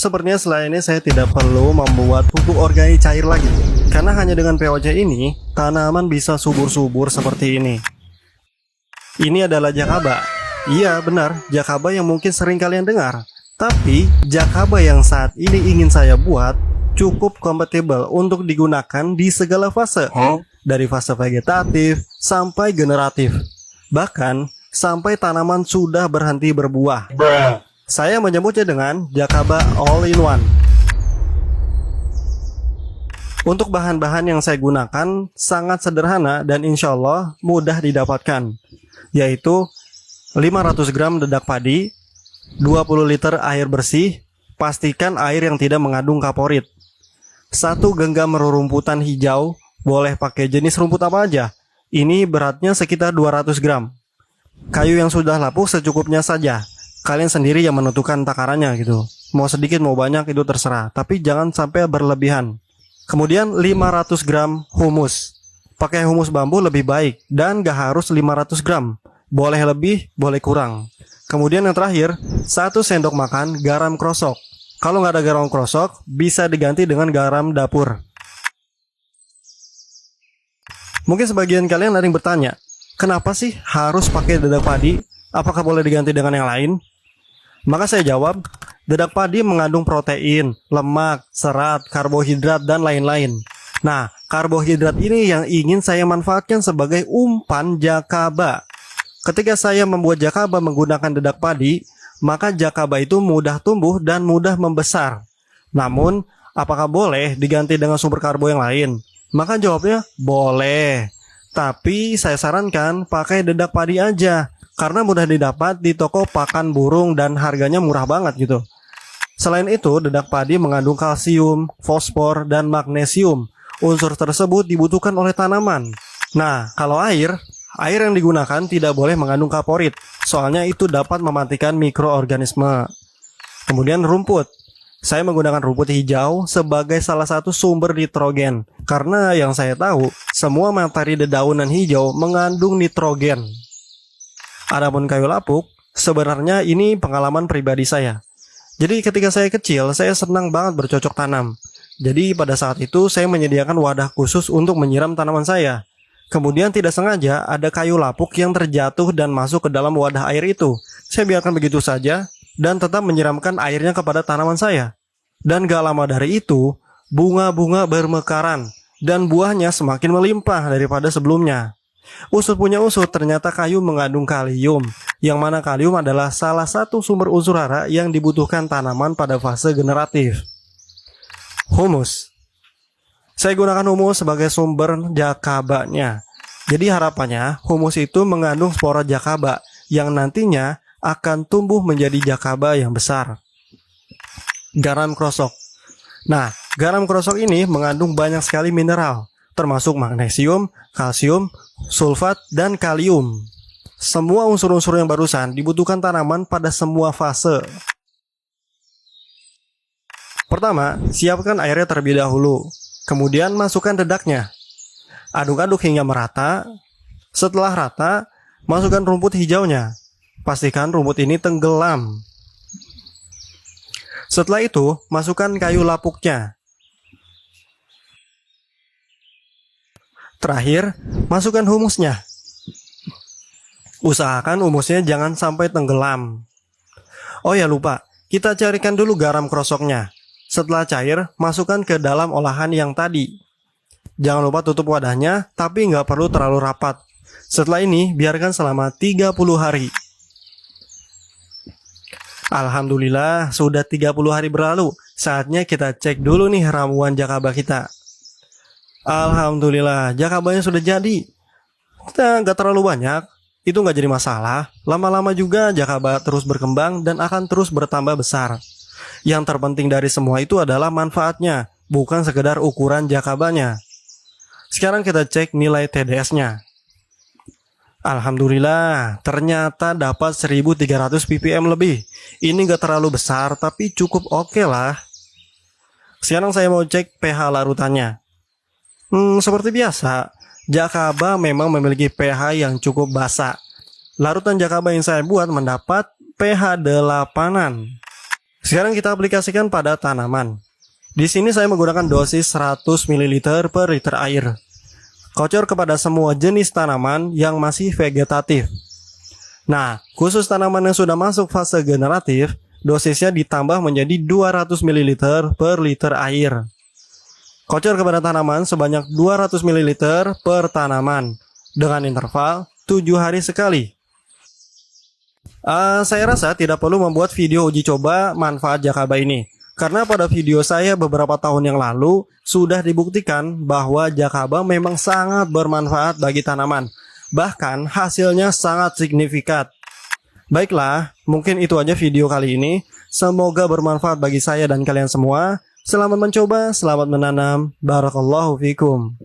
sepertinya setelah ini saya tidak perlu membuat pupuk organik cair lagi. Karena hanya dengan POC ini, tanaman bisa subur-subur seperti ini. Ini adalah jakaba. Iya benar, jakaba yang mungkin sering kalian dengar. Tapi, jakaba yang saat ini ingin saya buat cukup kompatibel untuk digunakan di segala fase. Dari fase vegetatif sampai generatif. Bahkan, sampai tanaman sudah berhenti berbuah. Saya menyebutnya dengan jakaba all-in-one. Untuk bahan-bahan yang saya gunakan sangat sederhana dan insya Allah mudah didapatkan, yaitu 500 gram dedak padi, 20 liter air bersih, pastikan air yang tidak mengandung kaporit, 1 genggam rerumputan hijau, boleh pakai jenis rumput apa aja, ini beratnya sekitar 200 gram, kayu yang sudah lapuk secukupnya saja, kalian sendiri yang menentukan takarannya gitu, mau sedikit mau banyak itu terserah, tapi jangan sampai berlebihan. Kemudian 500 gram humus. Pakai humus bambu lebih baik dan gak harus 500 gram. Boleh lebih, boleh kurang. Kemudian yang terakhir, 1 sendok makan garam krosok. Kalau nggak ada garam krosok, bisa diganti dengan garam dapur. Mungkin sebagian kalian ada yang bertanya, kenapa sih harus pakai dedak padi? Apakah boleh diganti dengan yang lain? Maka saya jawab, dedak padi mengandung protein, lemak, serat, karbohidrat, dan lain-lain. Nah, karbohidrat ini yang ingin saya manfaatkan sebagai umpan jakaba. Ketika saya membuat jakaba menggunakan dedak padi, maka jakaba itu mudah tumbuh dan mudah membesar. Namun, apakah boleh diganti dengan sumber karbo yang lain? Maka jawabnya, boleh. Tapi saya sarankan pakai dedak padi aja. Karena mudah didapat di toko pakan burung dan harganya murah banget gitu. Selain itu, dedak padi mengandung kalsium, fosfor, dan magnesium. Unsur tersebut dibutuhkan oleh tanaman. Nah, kalau air yang digunakan tidak boleh mengandung kaporit. Soalnya itu dapat mematikan mikroorganisme. Kemudian rumput. Saya menggunakan rumput hijau sebagai salah satu sumber nitrogen. Karena yang saya tahu, semua materi dedaunan hijau mengandung nitrogen. Adapun kayu lapuk, sebenarnya ini pengalaman pribadi saya. Jadi ketika saya kecil, saya senang banget bercocok tanam. Jadi pada saat itu saya menyediakan wadah khusus untuk menyiram tanaman saya. Kemudian tidak sengaja ada kayu lapuk yang terjatuh dan masuk ke dalam wadah air itu. Saya biarkan begitu saja dan tetap menyiramkan airnya kepada tanaman saya. Dan gak lama dari itu, bunga-bunga bermekaran dan buahnya semakin melimpah daripada sebelumnya. Usut punya usut, ternyata kayu mengandung kalium, yang mana kalium adalah salah satu sumber unsur hara yang dibutuhkan tanaman pada fase generatif. Humus. Saya gunakan humus sebagai sumber jakabanya. Jadi harapannya humus itu mengandung spora jakaba yang nantinya akan tumbuh menjadi jakaba yang besar. Garam krosok. Nah, garam krosok ini mengandung banyak sekali mineral, termasuk magnesium, kalsium, sulfat, dan kalium. Semua unsur-unsur yang barusan dibutuhkan tanaman pada semua fase. Pertama, siapkan airnya terlebih dahulu. Kemudian masukkan dedaknya. Aduk-aduk hingga merata. Setelah rata, masukkan rumput hijaunya. Pastikan rumput ini tenggelam. Setelah itu, masukkan kayu lapuknya. Terakhir, masukkan humusnya. Usahakan humusnya jangan sampai tenggelam. Oh ya lupa, kita carikan dulu garam krosoknya. Setelah cair, masukkan ke dalam olahan yang tadi. Jangan lupa tutup wadahnya, tapi nggak perlu terlalu rapat. Setelah ini, biarkan selama 30 hari. Alhamdulillah, sudah 30 hari berlalu. Saatnya kita cek dulu nih ramuan jakaba kita. Alhamdulillah, jakabanya sudah jadi. Kita nggak terlalu banyak, itu nggak jadi masalah. Lama-lama juga jakaba terus berkembang dan akan terus bertambah besar. Yang terpenting dari semua itu adalah manfaatnya, bukan sekedar ukuran jakabanya. Sekarang kita cek nilai TDS-nya. Alhamdulillah, ternyata dapat 1300 ppm lebih. Ini nggak terlalu besar, tapi cukup oke lah. Sekarang saya mau cek pH larutannya. Seperti biasa, jakaba memang memiliki pH yang cukup basa. Larutan jakaba yang saya buat mendapat pH 8-an. Sekarang kita aplikasikan pada tanaman. Di sini saya menggunakan dosis 100 ml per liter air. Kocor kepada semua jenis tanaman yang masih vegetatif. Nah, khusus tanaman yang sudah masuk fase generatif, dosisnya ditambah menjadi 200 ml per liter air. Kocor kepada tanaman sebanyak 200 ml per tanaman dengan interval 7 hari sekali. Saya rasa tidak perlu membuat video uji coba manfaat Jakaba ini, karena pada video saya beberapa tahun yang lalu sudah dibuktikan bahwa Jakaba memang sangat bermanfaat bagi tanaman. Bahkan hasilnya sangat signifikan. Baiklah, mungkin itu aja video kali ini. Semoga bermanfaat bagi saya dan kalian semua. Selamat mencoba, selamat menanam. Barakallahu fikum.